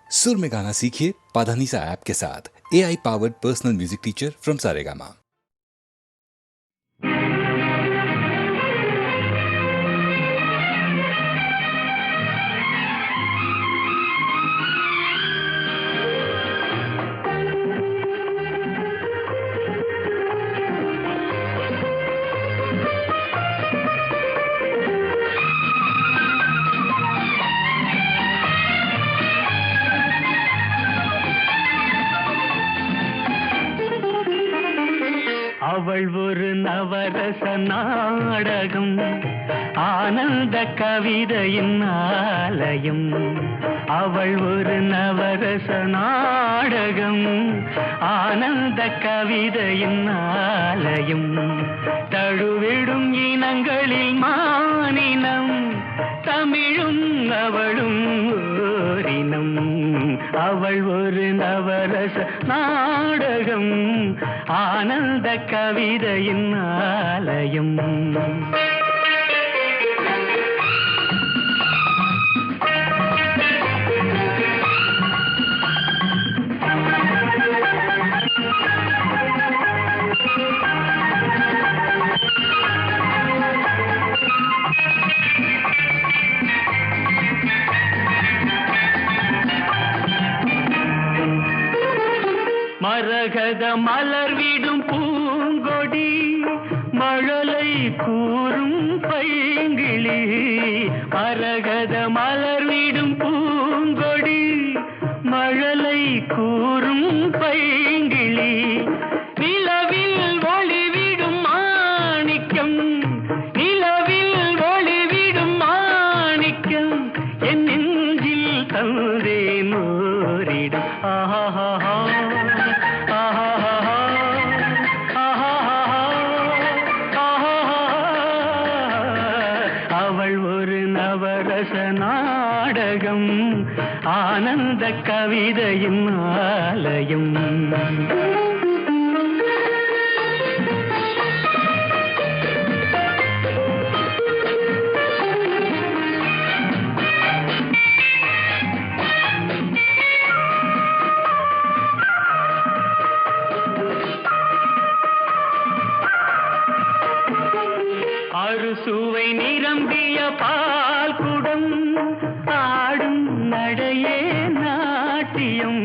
सुर में गाना सीखिए पाधानीसा ऐप के साथ। AI powered personal music teacher from Saregama. அவள் ஒரு நவரச நாடகம், ஆனந்த கவிதையின் ஆலயம். அவள் ஒரு நவரச நாடகம், ஆனந்த கவிதையின் ஆலயம். தழுவிடும் இனங்களில் மானினம், தமிழும் அவளும் ஓரினம். அவள் ஒரு நவரச நாடகம், ஆனந்த கவிதையின் ஆலயம். மரகத மலர் விடும் பூங்கொடி, மழலை கூறும் பைங்கிளி. மரகத மலர் விடும் பூங்கொடி, மழலை கூறும் பைங்கிளி. நிலவில் ஒளிவிடும் மாணிக்கம், நிலவில் ஒளிவிடும் மாணிக்கம். என் நெஞ்சில் தந்தேன் ஓரிடம். ஆஹா நாடகம், ஆனந்த கவிதையின் ஆலயம். அறுசுவை நிரம்பிய பால் குடம், ஆடும் நடையே நாட்டியம்.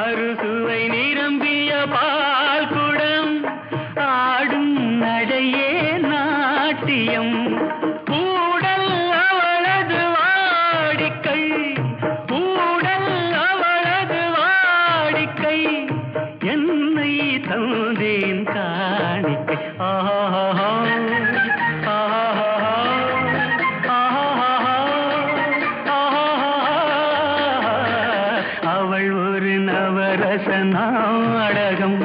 அறுசுவை நிரம்பிய பால் குடம், ஆடும் நடையே நாட்டியம். கூடல் அவளது வாடிக்கை, கூடல் அவளது வாடிக்கை. என்னை தந்தேன் காணிக்கை. ஆஹா நவரச நாடகம்,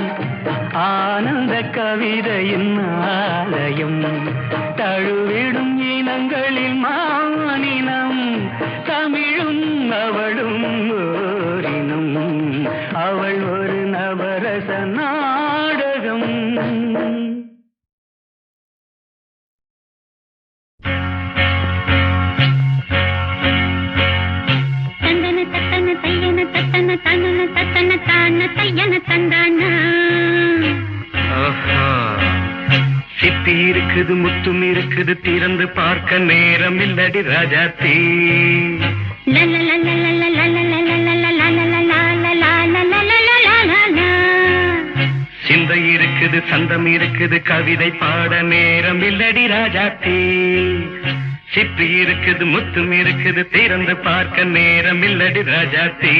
ஆனந்த கவிதையின் ஆலயம். தழுவிடும் இனங்களில் மானினம், தமிழும் அவளும் ஓரினம். அவள் ஒரு நவரச நாடகம். சிப்பி இருக்குது, முத்தும் இருக்குது, திறந்து பார்க்க நேரம் இல்லடி ராஜாத்தி. சிந்தை இருக்குது, சந்தம் இருக்குது, கவிதை பாட நேரம் இல்லடி ராஜாத்தி. சிப்பி இருக்குது, முத்தும் இருக்குது, திறந்து பார்க்க நேரம் இல்லடி ராஜாத்தி.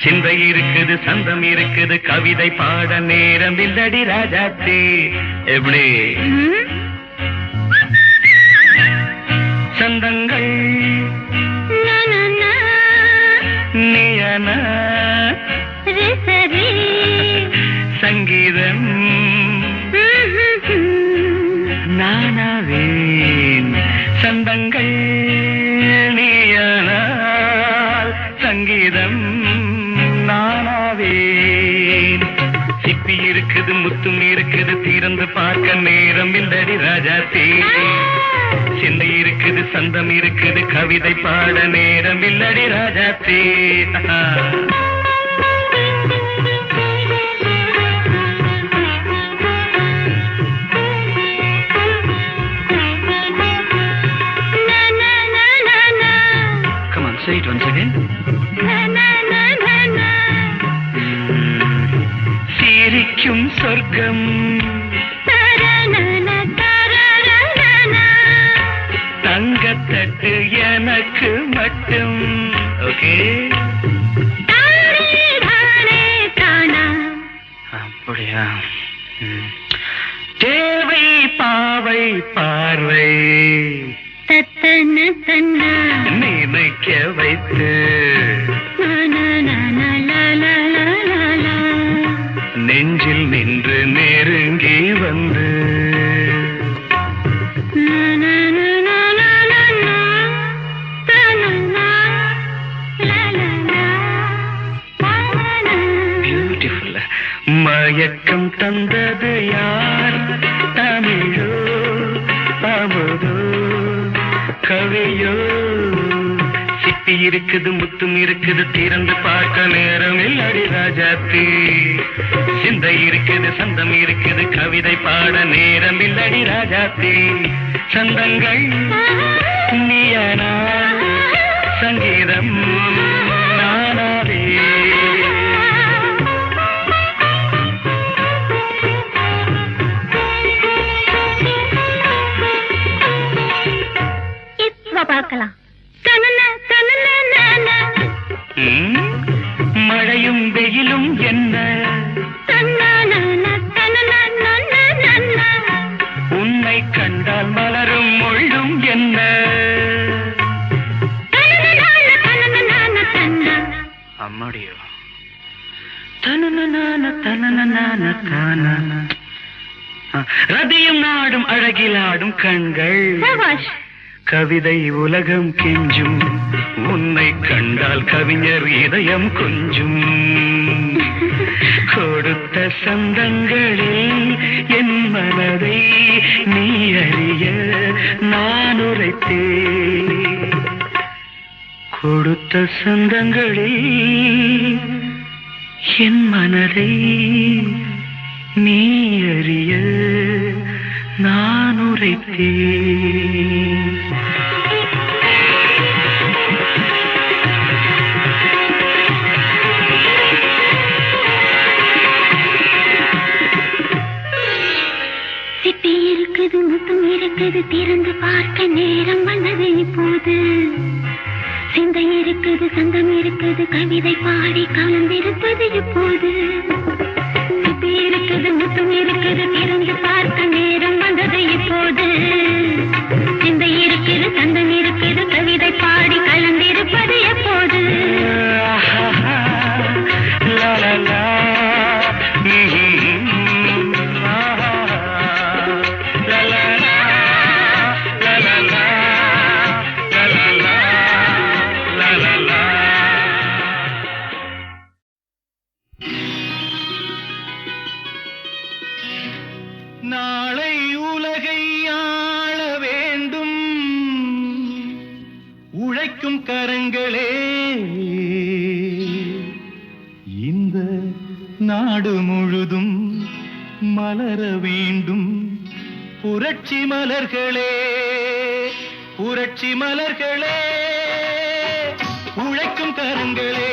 சிந்தை இருக்குது, சந்தம் இருக்குது, கவிதை பாட நேரம் இல்லடி ராஜாத்தி. எப்படி சந்தங்கள் நீயன சங்கீதம் நானாவேன். சந்தங்கள் நீயனால் சங்கீதம் நானாவேன். சிப்பி இருக்குது, முத்தும் இருக்குது, திறந்து பார்க்க நேரம் இல்லடி ராஜாத்தி. சிந்தை இருக்குது சந்தம் இருக்குது கவிதை பாட நேரம் இல்லடி ராஜாத்தே. Come on, say it once again. சிரிக்கும் சொர்க்கம் தங்கத்தட்டு எனக்கு மட்டும். ஓகே, அப்படியா? தேவை பாவை பார்வை நினைக்க வைத்து நெஞ்சில் நின்று நெருங்கி வந்து பியூட்டிஃபுல். மயக்கம் தந்தது யார்? தமிழோ அமுதோ கவியோ? சிப்பி இருக்குது முத்தும் இருக்குது திறந்து பார்க்க நேரம் இல்லடி ராஜாத்தி. சிந்தை இருக்குது சந்தம் இருக்குது கவிதை பாட நேரம் இல்லடி ராஜாத்தி. சந்தங்கள் நீயனா சங்கீதம் நானாவே. பார்க்கலாம். மழையும் வெயிலும் என்ன உன்னை கண்டால் மலரும் முள்ளும் என்ன? அம்மாடியோ ரதியும் நாடும் அழகிலாடும் கண்கள் கவிதை உலகம் கெஞ்சும் உன்னை கண்டால் கவிஞர் இதயம் கொஞ்சும். கொடுத்த சந்தங்களில் என் மனதை நீ அறிய நான் உரைத்தேன். கொடுத்த சந்தங்களில் என் மனதை நீ அறிய நான் உரைத்தேன். சிட்டி இருக்குது முத்தும் இருக்குது திறந்து பார்க்க நேரம் வந்தது இப்போது. சிந்தை இருக்குது சந்தம் இருக்குது கவிதை பாடி கலந்திருப்பது இப்போது. சிட்டி இருக்குது முத்தும் இருக்குது திறந்து பார்க்க நேரம் வந்தது இப்போது. சிந்தை இருக்குது சந்தம் இருக்குது கவிதை பாடி கலந்திருப்பது எப்போது. நாளை உலகை ஆள வேண்டும் உழைக்கும் கரங்களே. இந்த நாடு முழுதும் மலர வேண்டும் புரட்சி மலர்களே. புரட்சி மலர்களே உழைக்கும் கரங்களே.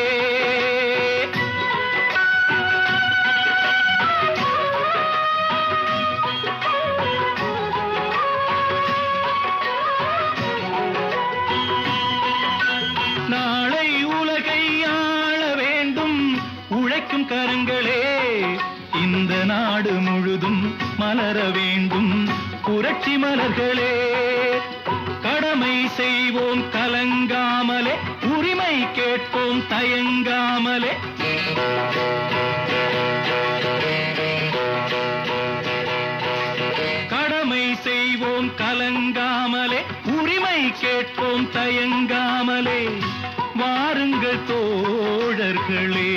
நாளை உலகை ஆள வேண்டும் உழைக்கும் கரங்களே. இந்த நாடு முழுதும் மலர வேண்டும் புரட்சி மலர்களே. கடமை செய்வோம் கலங்காமலே உரிமை கேட்போம் தயங்காமலே. கடமை செய்வோம் கலங்காமலே உரிமை கேட்போம் தயங்காமலே. வாருங்கள் தோழர்களே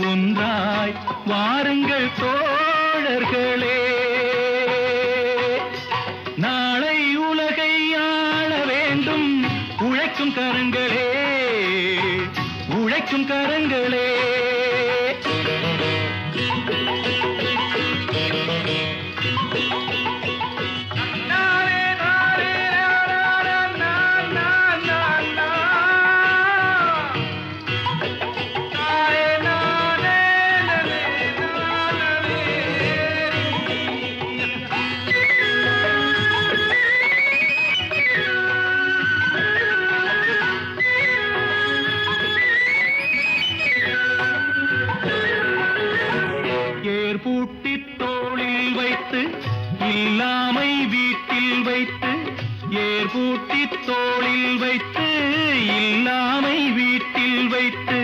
ஒன்றாய் வாருங்கள் தோழர்களே. நாளை உழைக்கும் கரங்களே. பூட்டி தோளில் வைத்து இல்லாமை வீட்டில் வைத்து, ஏர் பூட்டி தோளில் வைத்து இல்லாமை வீட்டில் வைத்து,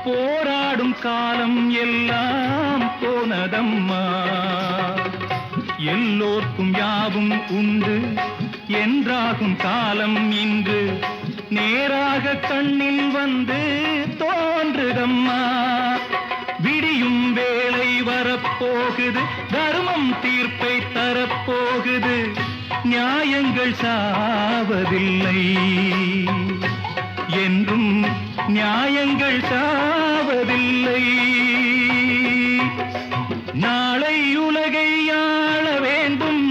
போராடும் காலம் எல்லாம் போனதம்மா. எல்லோர்க்கும் யாவும் உண்டு என்றாகும் காலம் இன்று நேராக கண்ணில் வந்து தோன்றுதம்மா. விடியும் வேளை வரப்போகுது, தர்மம் தீர்ப்பை தரப்போகுது, நியாயங்கள் சாவதில்லை என்றும் நியாயங்கள் சாவதில்லை. நாளை உலகை ஆள வேண்டும்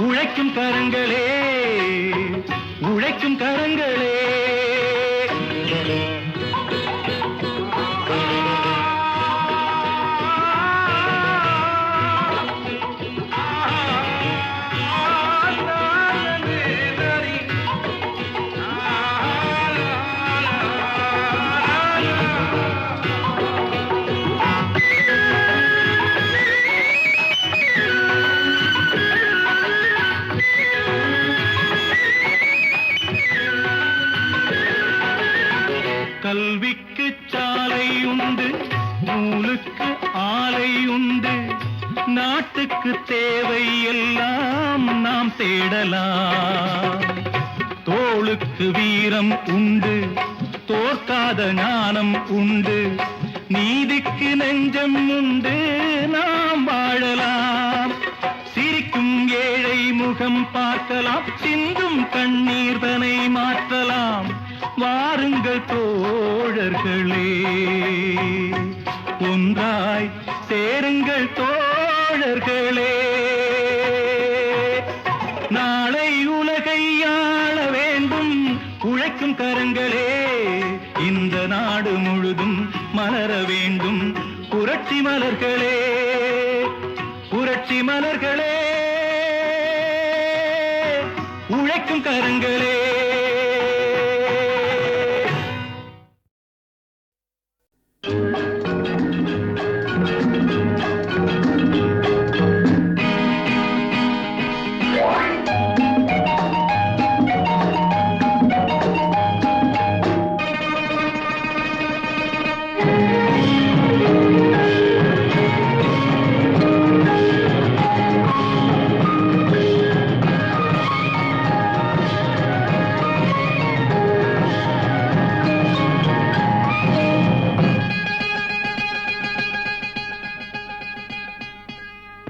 உழைக்கும் கரங்களே, உழைக்கும் கரங்களே. கல்விக்கு சாலை உண்டு, நூலுக்கு ஆலை உண்டு, நாட்டுக்கு தேவை எல்லாம் நாம் தேடலாம். தோளுக்கு வீரம் உண்டு, தோற்காத ஞானம் உண்டு, நீதிக்கு நெஞ்சம் உண்டு, நாம் வாழலாம். சிரிக்கும் ஏழை முகம் பார்க்கலாம், சிந்தும் கண்ணீர் தனை மாற்றலாம். வாருங்கள் தோழர்களே, ஒன்றாய் சேருங்கள் தோழர்களே. நாளை உலகை ஆள வேண்டும் உழைக்கும் கரங்களே, இந்த நாடு முழுதும் மலர வேண்டும் புரட்சி மலர்களே, புரட்சி மலர்களே, உழைக்கும் கரங்களே.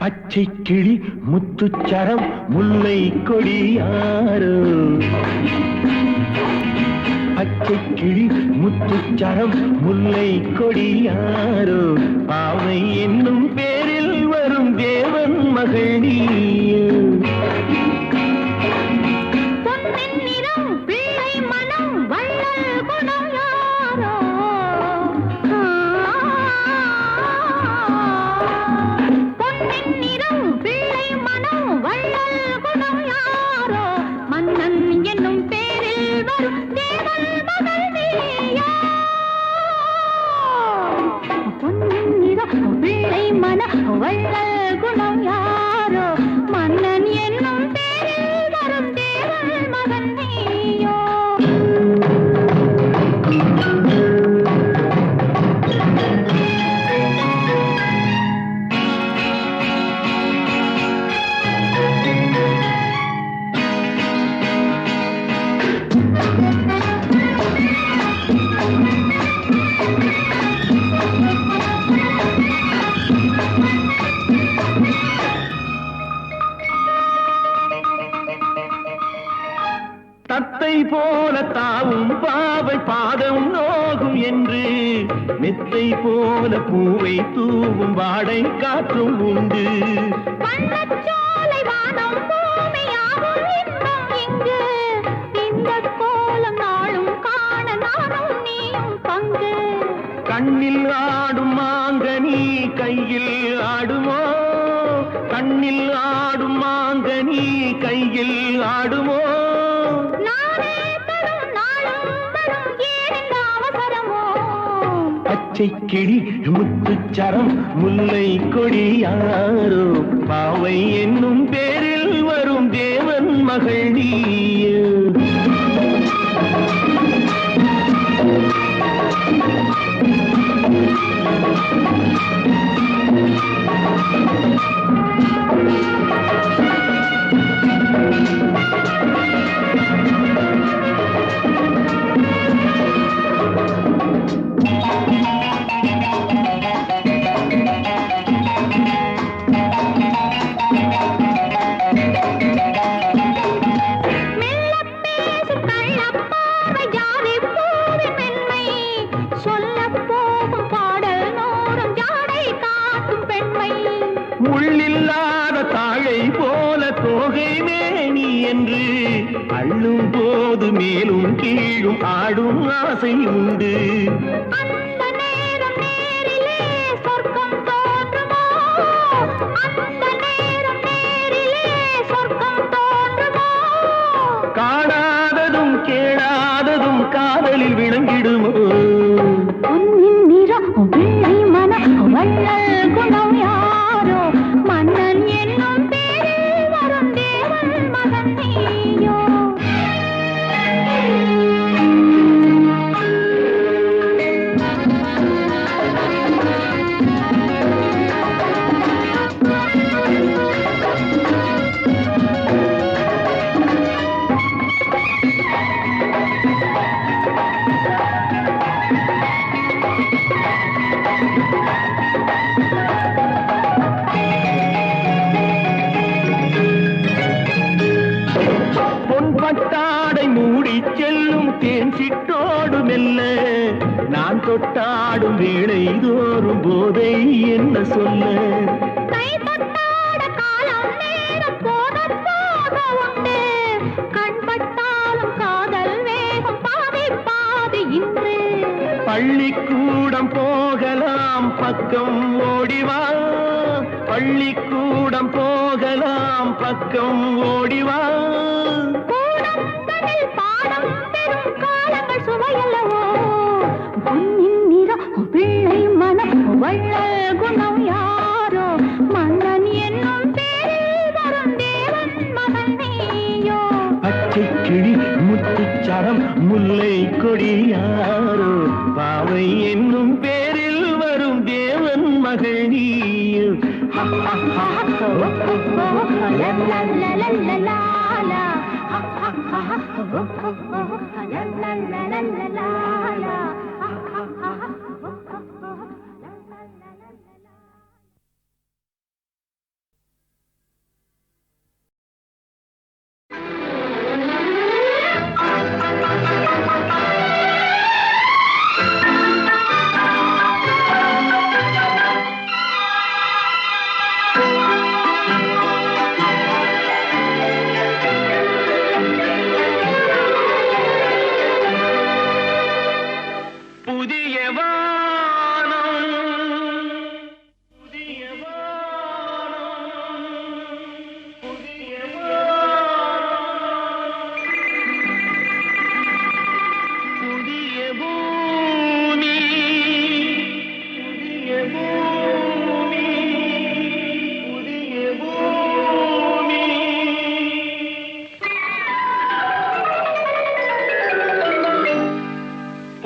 பச்சை கிளி முத்துச்சரம் முல்லை கொடியாரோ, பச்சை கிளி முத்துச்சரம் முல்லை கொடியாரோ, பாவை என்னும் பேரில் வரும் தேவன் மகள் நீயோ. வள்ளல் குணம் யாரோ மன்னன் மெத்தை போல பூவை தூவும் வாடை காற்றும் உண்டு. வண்ணச்சோலை வானம் பூமியாகும் இன்பம் இங்கு. இந்த கோலம் நாளும் காண நானும் நீயும் பங்கு. கண்ணில் ஆடும் மாங்கனி கையில் ஆடுமோ, கண்ணில் ஆடும் மாங்கனி கையில் ஆடுமோ. நானே தரும் நாளும் வரும் ஏனென்ற அவசரமோ. பச்சை கிளி முத்துச்சரம் முல்லை கொடி யாரோ, பாவை என்னும் பேரில் வரும் தேவன் மகள் நீயோ. உள்ளில்லாத தாழை போல தோகை மேனி என்று அள்ளும் போது மேலும் கீழும் ஆடும் ஆசை உண்டு. அந்த நேரம் நேரிலே சொர்க்கம் தோன்றுமோ, அந்த நேரம் நேரிலே சொர்க்கம் தோன்றுமோ. காணாததும் கேளாததும் காதலில் விளங்கிடுமோ. பொன்னின் நிறம் வெள்ளை மனம் வள்ளல் குணம் யாரோ, மன்னன் என்னும் பேரில் வரும் தேவன் மகன் நீயோ. பொன்பட்டாடை மூடி செல்லும் தேன் சிட்டோடு மெல்ல நான் தொட்டாடும் வேளை தோறும் போதை என்ன சொல்ல. கை தொட்டாட காலம் நேரம் போத போக உண்டு, கண்பட்டாலும் காதல் வேகம் பாதி பாதி இன்று. பள்ளிக்கூடம் போகலாம் பக்கம் ஓடிவா, பள்ளிக்கூடம் போகலாம் பக்கம் ஓடிவா. கூடங்களில் பாடம் பெறும் காலங்கள் சுவையல்லவோ. பொன்னின் நிறம் பிள்ளை மனம் வள்ளல் குணம் யாரோ, மன்னன் என்னும் பேரில் வரும் தேவன் மகன் நீயோ. பச்சை கிளி முத்துச்சரம் முல்லை கொடி யாரோ, பாவை என்னும் பேரில் வரும் தேவன் மகள் நீயோ.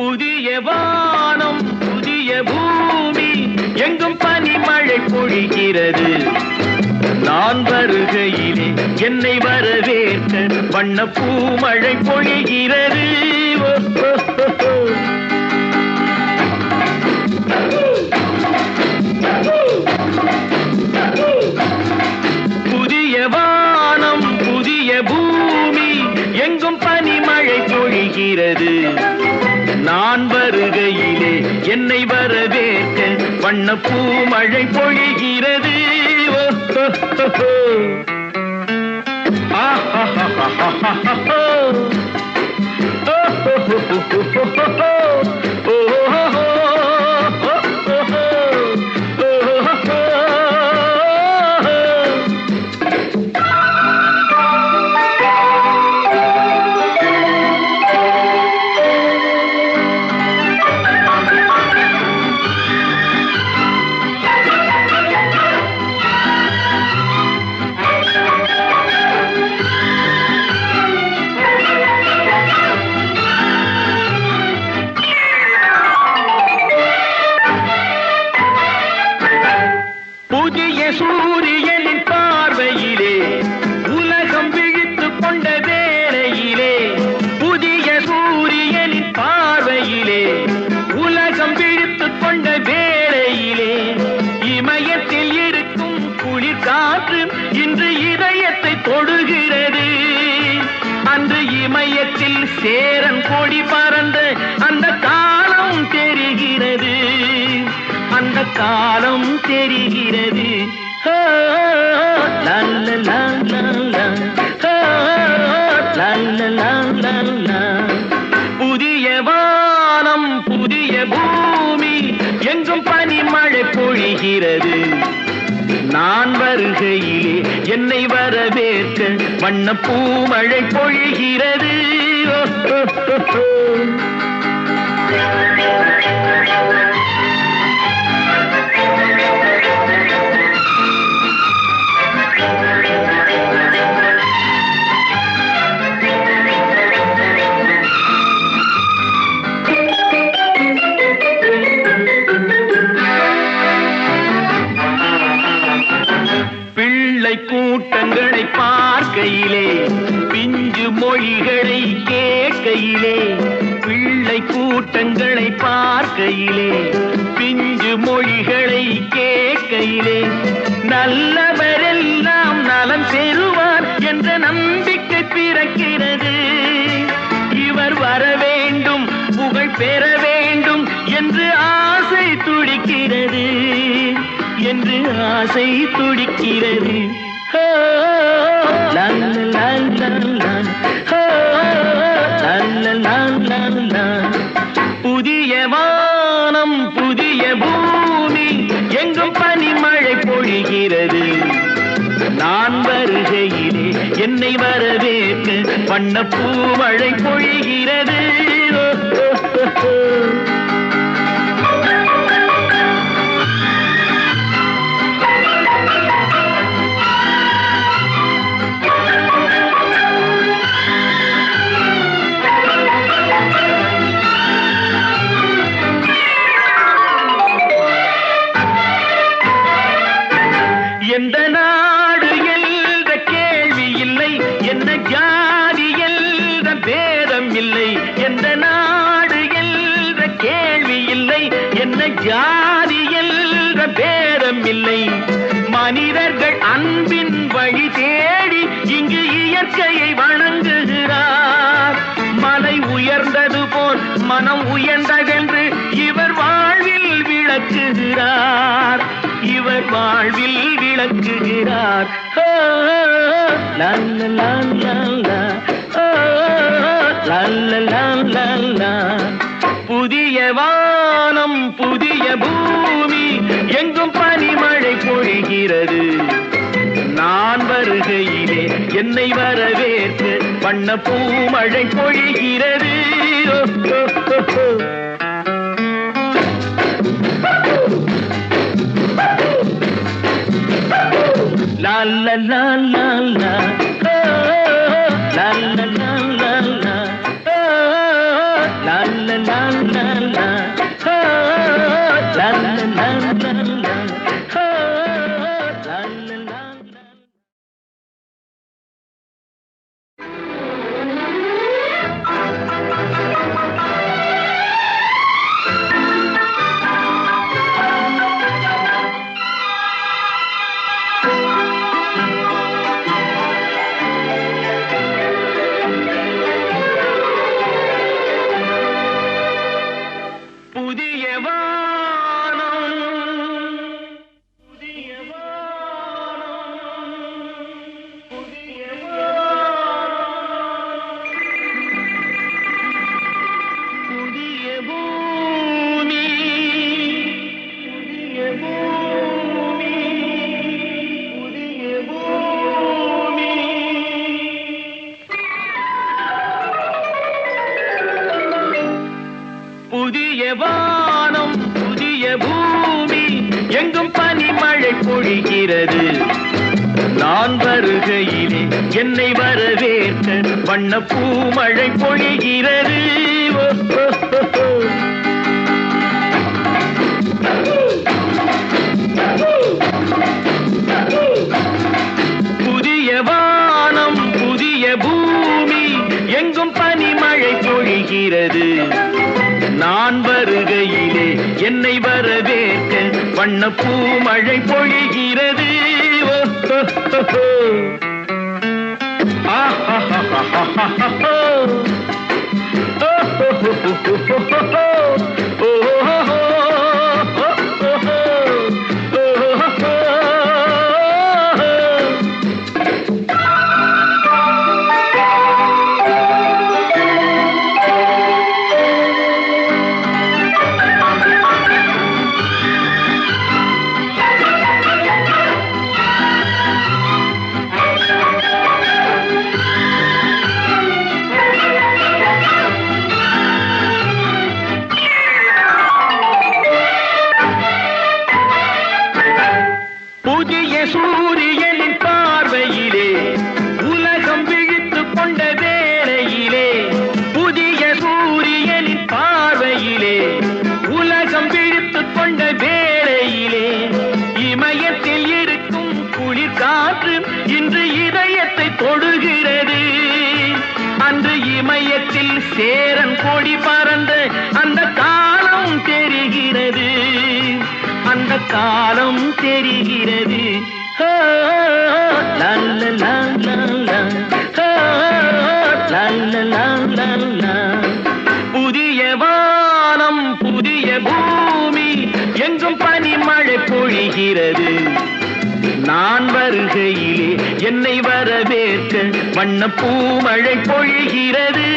புதிய வானம் புதிய பூமி எங்கும் பனிமழை பொழிகிறது. நான் வருகையிலே என்னை வரவேற்க வண்ண பூமழை பொழிகிறது. புதிய வானம் புதிய பூமி எங்கும் பனிமழை பொழிகிறது. நான் வருகையிலே என்னை வரவேற்க வண்ணப்பூ மழை பொழிகிறது. புதிய சூரியனின் பார்வையிலே உலகம் விழித்து கொண்ட வேளையிலே, புதிய சூரியனின் பார்வையிலே உலகம் விழித்து கொண்ட வேளையிலே, இமயத்தில் இருக்கும் குளிர் காற்று இன்று இதயத்தை தொடுகிறது. அன்று இமயத்தில் சேரன் கொடி பறந்த அந்த காலம் தெரிகிறது, அந்த காலம் தெரிகிறது. புதிய வானம் புதிய பூமி எங்கும் பனிமழை பொழிகிறது. நான் வருகையிலே என்னை வரவேற்க வண்ணப்பூ மழை பொழிகிறது. கூட்டங்களை பார்க்கையிலே பிஞ்சு மொழிகளை கேட்கையிலே, பிள்ளை கூட்டங்களை பார்க்கையிலே பிஞ்சு மொழிகளை கேட்கையிலே, நல்லவரெல்லாம் நலம் பெறுவார் என்ற நம்பிக்கை பிறக்கிறது. இவர் வர வேண்டும் புகழ் பெற வேண்டும் என்று ஆசை துடிக்கிறது, என்று ஆசை துடிக்கிறது. புதிய வானம் புதிய பூமி எங்கும் பனிமழை பொழிகிறது. நான் வருகையிலே என்னை வரவேற்க வண்ணப்பூ மழை பொழிகிறது. எந்த நாடு என்ற கேள்வி இல்லை, என்ன ஜாதி என்ற பேதம் இல்லை. எந்த நாடு என்ற கேள்வி இல்லை, என்ன ஜாதி என்ற பேதம் இல்லை. மனிதர்கள் அன்பின் வழி தேடி இங்கு இயற்கையை வணங்குகிறார். மலை உயர்ந்தது போல் மனம் உயர்ந்ததென்று இவர் வாழ்வில் விளக்குகிறார், இவர் வாழ்வில் விளக்குகிறார். புதிய வானம் புதிய பூமி எங்கும் பனிமழை பொழிகிறது. நான் வருகையிலே என்னை வரவேற்க வண்ணப்பூ மழை பொழிகிறது. La la la la la, la la la la la, la la la la la, la la la la la. புதிய வானம் புதிய வானம் புதிய வானம் புதிய பூமி புதிய பூமி புதிய பூமி புதிய வானம் புதிய பூமி எங்கும் பனிமழை பொழிகிறது நான் வருகையிலே என்னை வரவேற்க வண்ண பூமழை பொழிகிறது புதிய வானம் புதிய பூமி எங்கும் பனிமழை பொழிகிறது நான் வருகையிலே என்னை வரவேற்க வண்ண பூமழை பொழிகிறது புதிய சூரியனின் பார்வையிலே உலகம் விழித்துக் கொண்ட வேளையிலே புதிய சூரியனின் பார்வையிலே உலகம் விழித்துக் கொண்ட வேளையிலே இமயத்தில் இருக்கும் குளிர் காற்று இன்று இதயத்தை தொடுகிறது அன்று இமயத்தில் சேரன் கொடி பறந்த அந்த காலம் தெரிகிறது அந்த காலம் தெரிகிறது புதிய வானம் புதிய பூமி எங்கும் பனிமழை பொழிகிறது நான் வருகையிலே என்னை வரவேற்க வண்ண பூமழை பொழிகிறது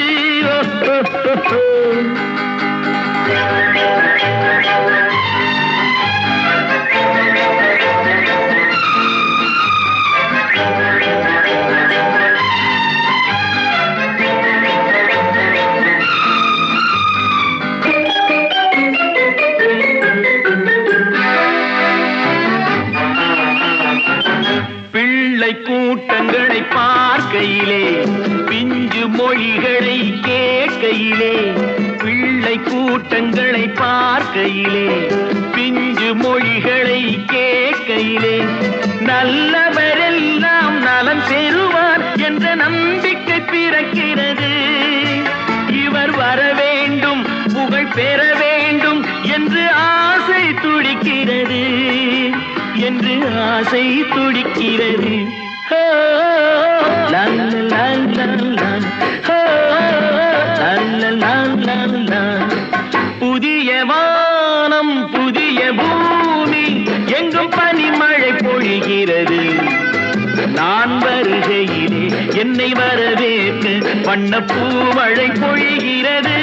பிள்ளை கூட்டங்களை பார்க்கையிலே பிஞ்சு மொழிகளை கேட்கையிலே பிள்ளை கூட்டங்களை பார்க்கையிலே பிஞ்சு மொழிகளை கேட்கையிலே நல்லவரெல்லாம் நலம் பெறுவார் என்ற நம்பிக்கை பிறக்கிறது இவர் வர வேண்டும் புகழ் பெற வேண்டும் என்று ஆசை துடிக்கிறது என்று ஆசை துடிக்கிறது புதிய வானம் புதிய பூமி எங்கும் பனிமழை பொழிகிறது நான் வருகையிலே என்னை வரவேற்க வண்ண பூமழை பொழிகிறது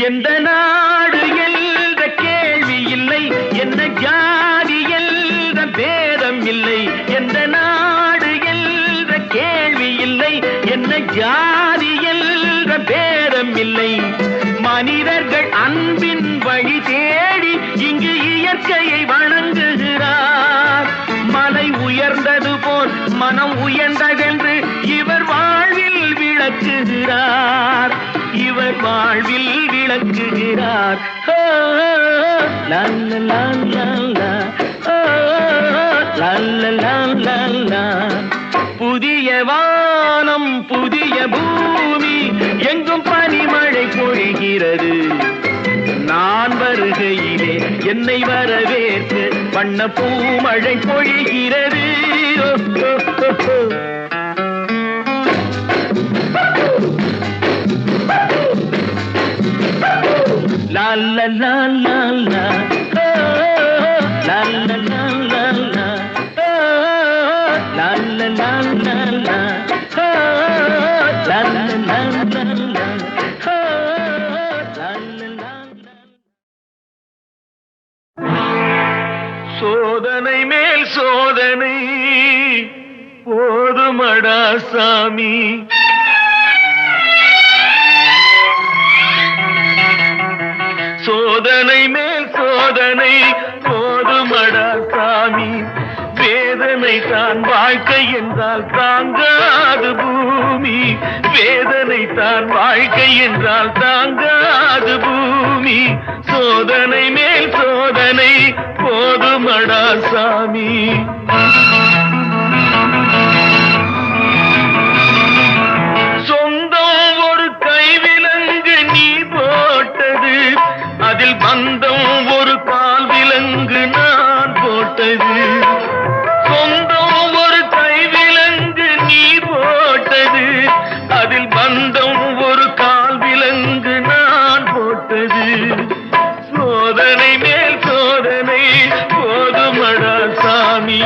எந்த நாடு என்ற கேள்வி இல்லை என்ன ஜாதி என்ற பேதம் இல்லை எந்த நாடு என்ற கேள்வி இல்லை என்ன ஜாதி என்ற பேதம் இல்லை மனிதர்கள் அன்பின் வழி தேடி இங்கு இயற்கையை வணங்குகிறார் மலை உயர்ந்தது போல் மனம் உயர்ந்ததென்று இவர் வாழ்வில் விளக்குகிறார் இவர் வாழ்வில் விளக்குகிறார் புதிய வானம் புதிய பூமி எங்கும் பனிமழை பொழிகிறது. நான் வருகையிலே என்னை வரவேற்க வண்ண பூமழை பொழிகிறது. லா லா லா லா லா லா லா லா லா லா லா லா லா லா லா சோதனை மேல் சோதனை போதுமடா சாமி. சோதனை மேல் சோதனை போதுமடா சாமி. வேதனை தான் வாழ்க்கை என்றால் தாங்காது பூமி. வேதனை தான் வாழ்க்கை என்றால் தாங்காது பூமி. சோதனை மேல் சோதனை போதுமடா சாமி. சொந்தம் ஒரு கைவிலங்கு நீ போட்டது, அதில் பந்தம் ஒரு கால் விலங்கு நான் போட்டது. சொந்தம் ஒரு கைவிலங்கு நீ போட்டது, அதில் பந்தம் ஒரு கால் விலங்கு நான் போட்டது. சோதனை மேல் சோதனை போதுமடா சாமி.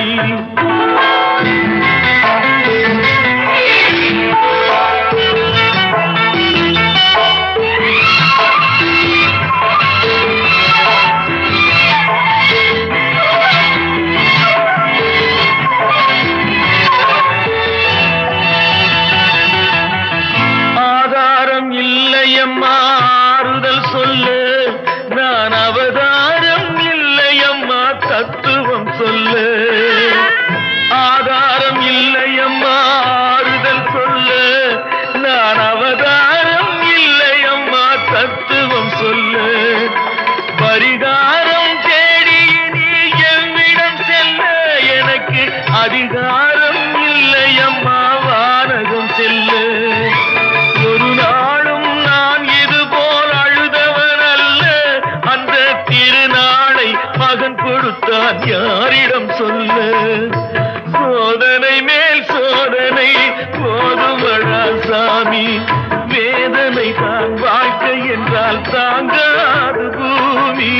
ஆதாரம் இல்லையம்மா ஆறுதல் சொல்லு, நான் அவதாரம் இல்லையம்மா தத்துவம் சொல்லு. ஆதாரம் இல்லையம்மா ஆறுதல் சொல்லு, நான் அவதாரம் இல்லையம்மா தத்துவம் சொல்லு. பரிகாரம் தேடி நீ எவ்விடம் செல்ல, எனக்கு அதிகாரம் இல்லையம்மா வானகம் செல்லு. ஒரு நாளும் நான் இது போல் அழுதவன் அல்ல, அந்த திருநாளை மகன் கொடுத்தான் யாரிடம் சொல்லு. சோதனை மேல் சோதனை போதுமடா சாமி. வேதனை தான் வாழ்க்கை என்றால் தாங்காது பூமி.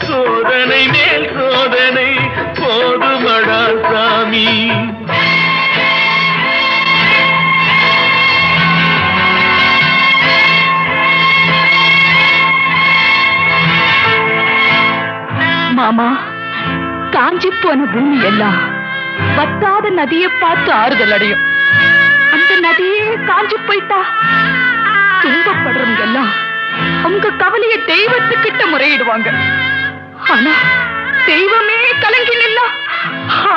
சோதனை மேல் சோதனை போதுமடா சாமி. மாமா, காஞ்சி போன பூமி எல்லாம் வத்தாத நதியை பார்த்து ஆறுதல் அடையும். அந்த நதியே காஞ்சி போயிட்டா துன்பப்படுறவங்க எல்லாம் அவங்க கவலைய தெய்வத்துக்கிட்ட முறையிடுவாங்க. ஆனா தெய்வமே கலங்கி நின்னா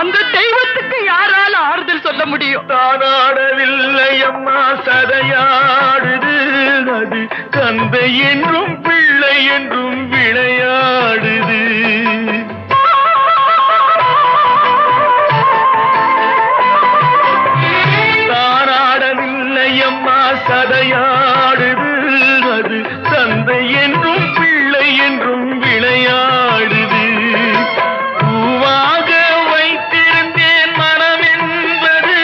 அந்த தெய்வத்துக்கு யாரால ஆறுதல் சொல்ல முடியும்? தானாடவில்லை அம்மா சதையாடுது, அது தந்தை என்றும் பிள்ளை என்றும் விளையாடுது. தானாடவில்லை அம்மா சதையாடுது, அது தந்தை என்றும் பிள்ளை என்றும் விளையாடுது. பூவாக வைத்திருந்தேன் மனம் என்பது,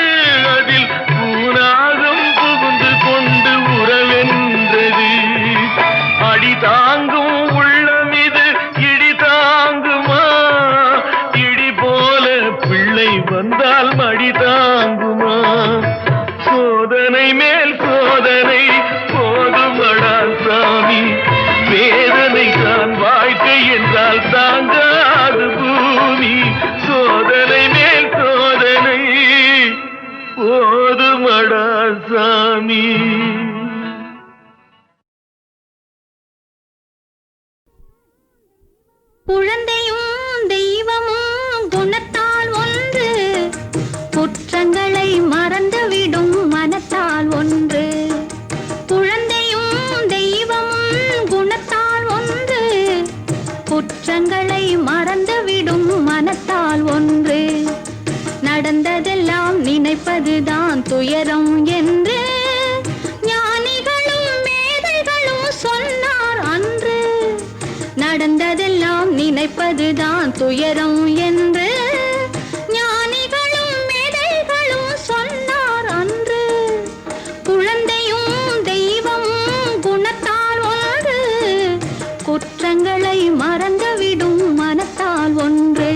அதில் பூனாகம் புகுந்து கொண்டு உறவென்றது. அடி தாங்கும் உள்ளம் இது இடி தாங்குமா? இடி போல பிள்ளை வந்தால் மடி தாங்குமா? சோதனை மேல் சோதனை போதுமடா சாமி. வேதனை தான் வாழ்க்கை என்றால் தாங்காது பூமி. சோதனை மேல் சோதனை போதுமடா சாமி. குழந்தையும் தெய்வமும் குணத்தால் ஒன்று, குற்றங்களை மறந்துவிடும் மனத்தால் ஒன்று. குழந்தையும் தெய்வமும் குணத்தால் ஒன்று, குற்றங்களை மறந்துவிடும் மனத்தால் ஒன்று. நடந்ததெல்லாம் நினைப்பதுதான் துயரம் என்று ஞானிகளும் மேதைகளும் சொன்னார் அன்று. நடந்ததெல்லாம் நினைப்பதுதான் துயரம் என்று ஞானிகளும் மேதைகளும் சொன்னார் அன்று. குழந்தையும் தெய்வம் குணத்தால் ஒன்று, குற்றங்களை மறந்துவிடும் மனத்தால் ஒன்று.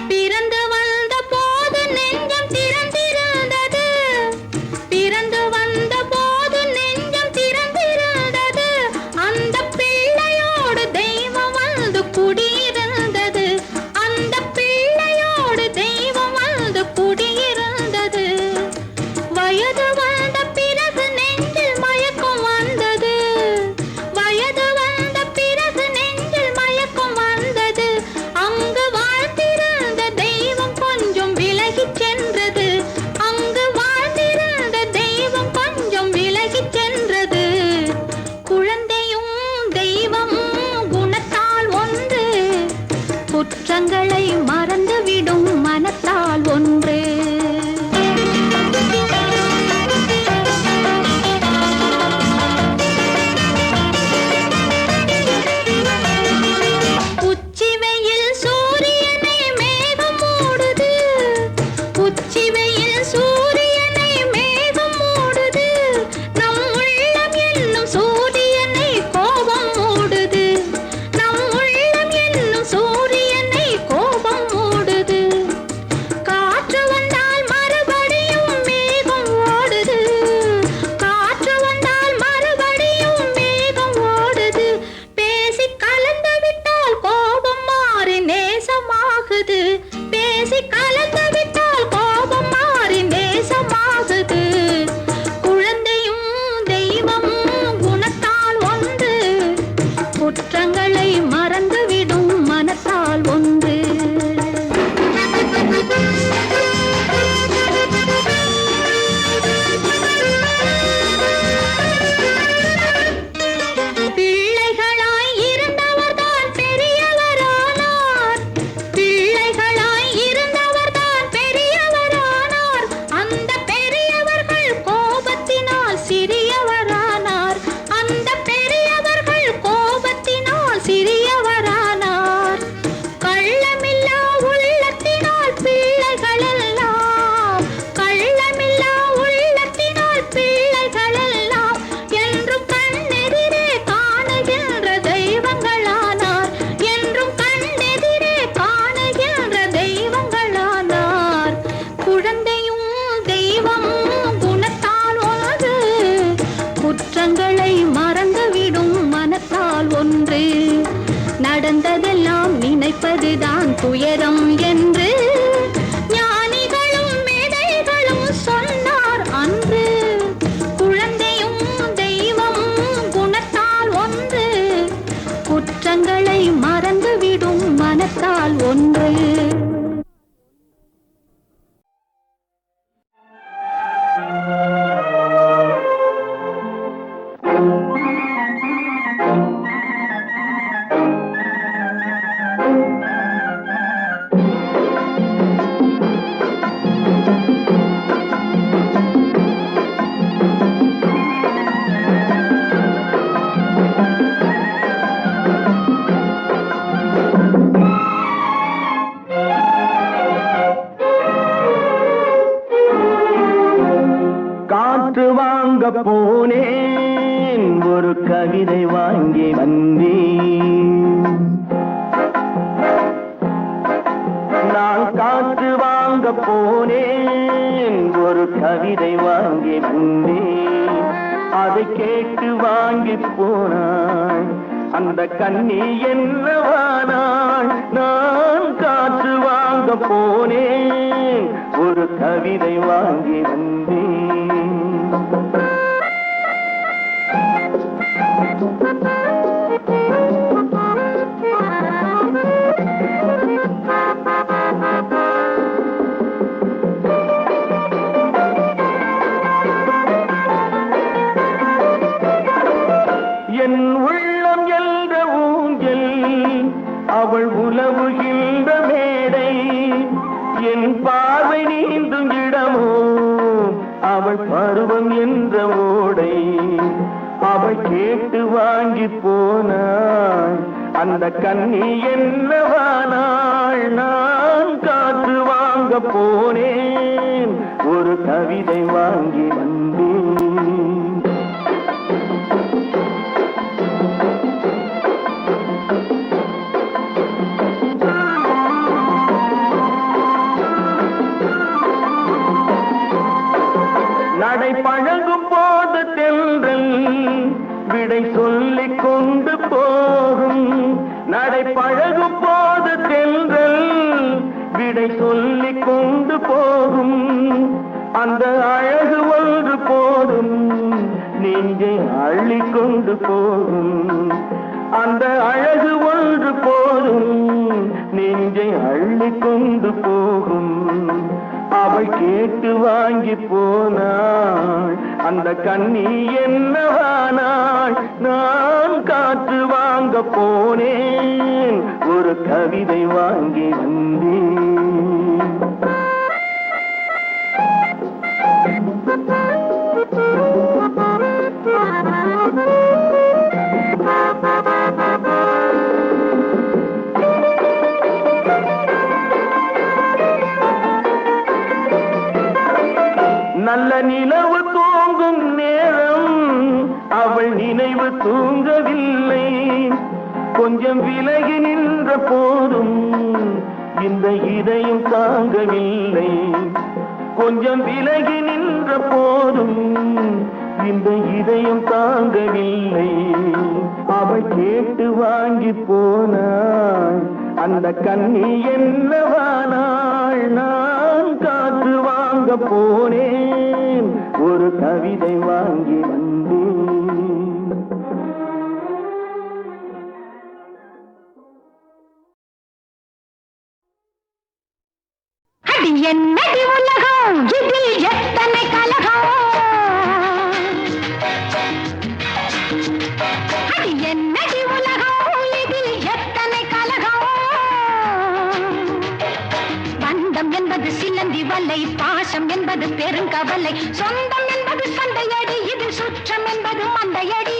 பிறந்து வந்த போது நெஞ்சம் திறந்திருந்தது, பிறந்து வந்த போது நெஞ்சம் திறந்திருந்தது. அந்த பிள்ளையோடு தெய்வம் வந்து குடியிருந்தது, அந்த பிள்ளையோடு தெய்வம் வந்து குடியிருந்தது. வயது வந்த பிறகு நெஞ்சில் மயக்கம் வந்தது, வயது வந்த பிறகு நெஞ்சில் மயக்கம் வந்தது. அங்கு வாழ்ந்திருந்த தெய்வம் கொஞ்சம் விலகிச் சென்றது, அங்கு வாழ்ந்திருந்த தெய்வம் கொஞ்சம் விலகிச் சென்றது. குழந்தையும் தெய்வமும் குணத்தால் ஒன்று, குற்றங்களை மறந்துவிடும் மனத்தால் ஒன்று. உச்சி வெயில் சூரியனை மேகம் மூடுது, உச்சி வெயில் சூரியனை மேகம் மூடுது. நம் உள்ளம் என்னும் சூரியனை கோபம் மூடுது, நம் உள்ளம் என்னும் சூரியனை கோபம் மூடுது. காற்று வந்தால் மறுபடியும் மேகம் ஓடுது, காற்று வந்தால் மறுபடியும் மேகம் ஓடுது. பேசி கலந்து விட்டால் கோபம் மாறி நேசமாகுது, பேசி கலந்து விட்டால் கோபம் மாறி நேசமாகுது. குழந்தையும் தெய்வமும் குணத்தால் ஒன்று, குற்றங்களை மறந்துவிடும் மனத்தால் ஒன்று. பிள்ளைகளாய் இருந்தவர்தான் பெரியவரானார், பிள்ளைகளாய் இருந்தவர்தான் பெரியவரானார். அந்த பெரியவர்கள் கோபத்தினால் சிறியவரானார், அந்த பெரியவர்கள் கோபத்தினால் சிறியவரானார். கள்ளமில்லா உள்ளத்தினால் பிள்ளைகளெல்லாம், கள்ளமில்லா உள்ளத்தினால் பிள்ளைகளெல்லாம் என்றும் கண்ணெதிரே காணுகின்ற தெய்வங்களானார், என்றும் கண்ணெதிரே காணுகின்ற தெய்வங்களானார். குழந்தையும் தெய்வமும் குணத்தால் ஒன்று, குற்றங்களை மறந்துவிடும் மனத்தால் ஒன்று. நடந்ததெல்லாம் நினைப்பதுதான் துயரம் என்று ஞானிகளும் மேதைகளும் சொன்னார் அன்று. குழந்தையும் தெய்வமும் குணத்தால் ஒன்று, குற்றங்களை மறந்துவிடும் மனத்தால் ஒன்று. காற்று வாங்க போனேன், ஒரு கவிதை வாங்கி வந்தேன். நான் காற்று வாங்க போனேன், ஒரு கவிதை வாங்கி வந்தேன். அதை கேட்டு வாங்கி போனாள் அந்த கண்ணி என்னவானாள். நான் காற்று வாங்க போனேன், ஒரு கவிதை வாங்கி வந்தேன். என் உள்ளம் எல்லாம் அவள் உலவுகின்ற மேடை என் பார்வை நீந்தும் இடமோ அவள் பருவம் என்ற ஓடை அவள் கேட்டு வாங்கி போனாள் அந்த கண்ணி என்னவானாள் நான் காற்று வாங்க போனேன் ஒரு கவிதை வாங்கி வந்தேன் நடை பழகும் போது தென்றல் விடை சொல்லிக் கொண்டு போகும் நடை பழகும் போது தென்றல் விடை சொல்லிக் கொண்டு போகும் அந்த அழகு ஒன்று போதும் நெஞ்சை அள்ளிக் கொண்டு போகும் அந்த அழகு ஒன்று போதும் நெஞ்சை அள்ளிக் கொண்டு போகும் அவள் கேட்டு வாங்கி போனாள் அந்த கண்ணி என்னவானாள் நான் காற்று வாங்க போனேன் ஒரு கவிதை வாங்கி வந்தேன் நல்ல நிலவு தூங்கும் நேரம் அவள் நினைவு தூங்கவில்லை கொஞ்சம் விலகி நின்ற போதும் இந்த இதயம் தாங்கவில்லை கொஞ்சம் விலகி நின்ற போதும் இந்த இதயம் தாங்கவில்லை அவள் கேட்டு வாங்கி போனாள் அந்த கண்ணி என்னவானாள் நான் காற்று வாங்க போனேன் ஒரு கவிதை வாங்கி வந்தேன் அடி என்னடி உலகம் இதில் எத்தனை கலகம் அடி என்னடி உலகம் இதில் எத்தனை கலகம் பந்தம் என்பது சிலந்தி வலை பாசம் என்பது பெருங்கவலை சொந்தம் என்பது சண்டையடி இது சுற்றம் என்பது மந்தையடி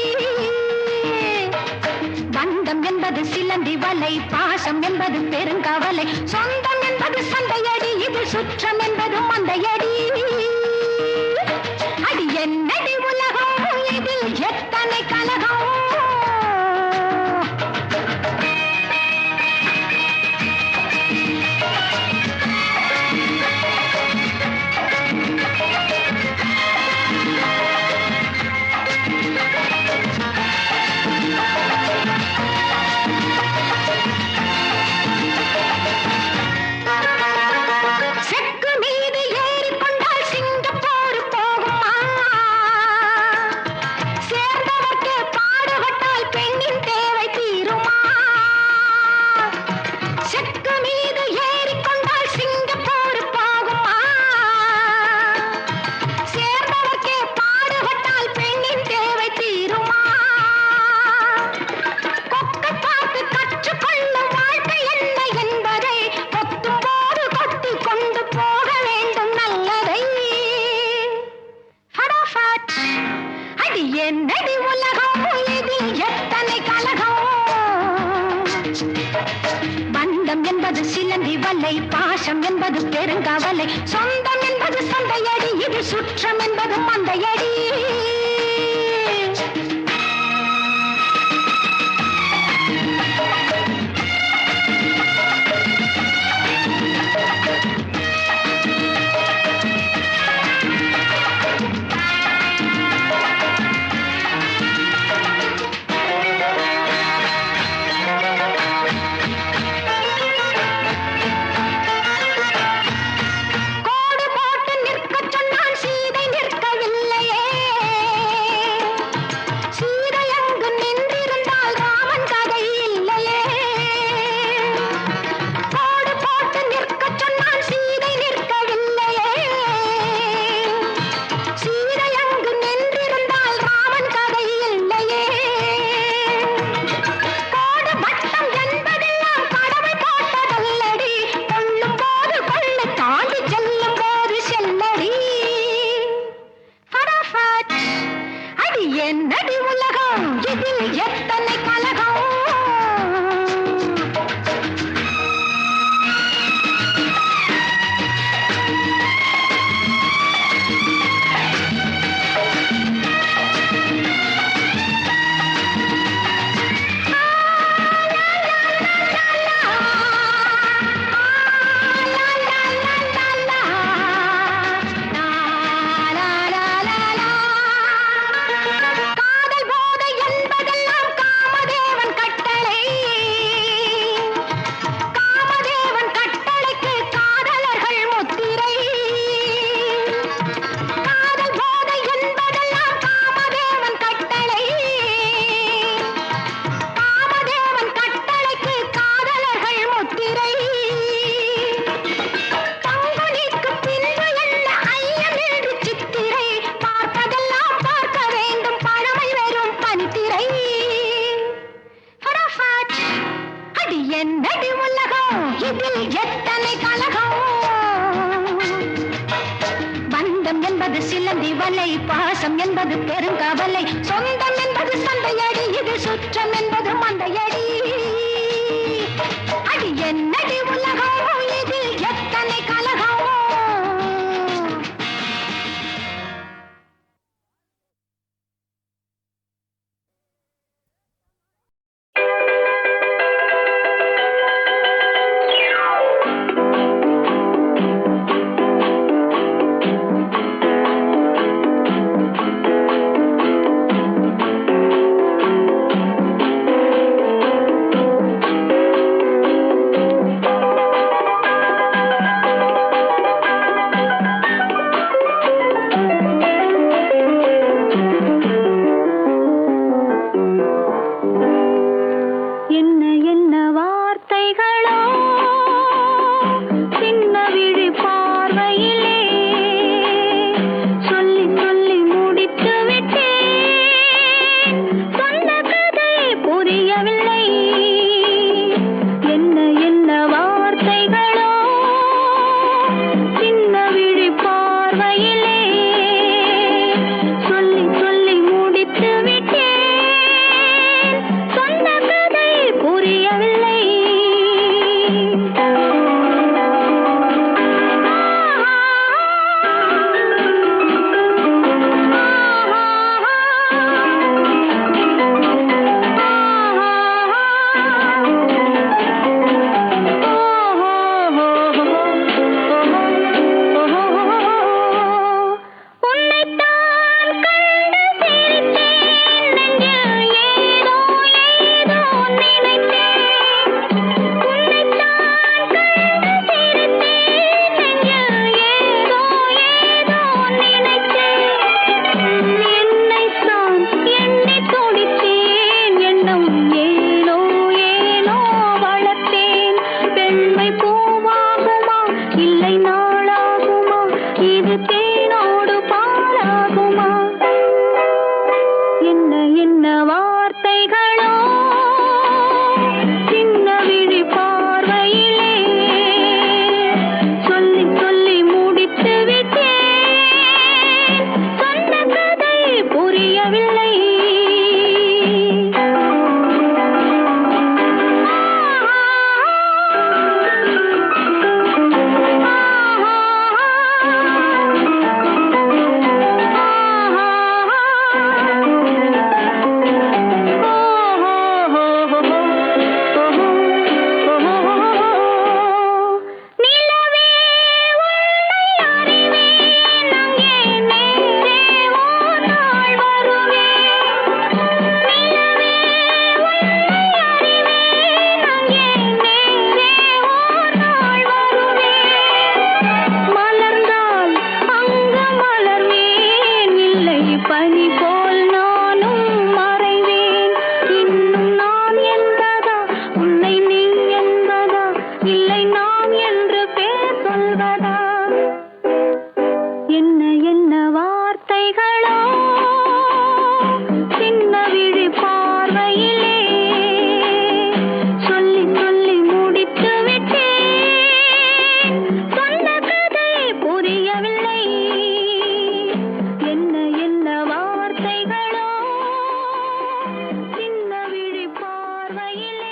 பந்தம் என்பது சிலந்தி வலை பாசம் என்பது பெருங்கவலை சொந்தம் என்பது சண்டையடி இது சுற்றம் என்பது மந்தையடி அடி என்னடி உலகம் இதில் எத்தனை கலகம் பாசம் என்பது பெருங்கவலை சொந்தம் என்பது சந்தையடி இது சுற்றம் என்பது மந்தையடி கோடு போட்டு நிற்க சொன்னால் சீதை நிற்கவில்லையே என்னடி உலகம் இதில் எத்தனை கலகம் பந்தம் என்பது சிலந்தி வலை பாசம் என்பது பெருங்கவலை சொந்தம் என்பது சந்தையடி இது சுற்றம் என்பது மந்தையடி அடி என்னடி உலகம் இதில் எத்தனை கலகம் பார்வையில்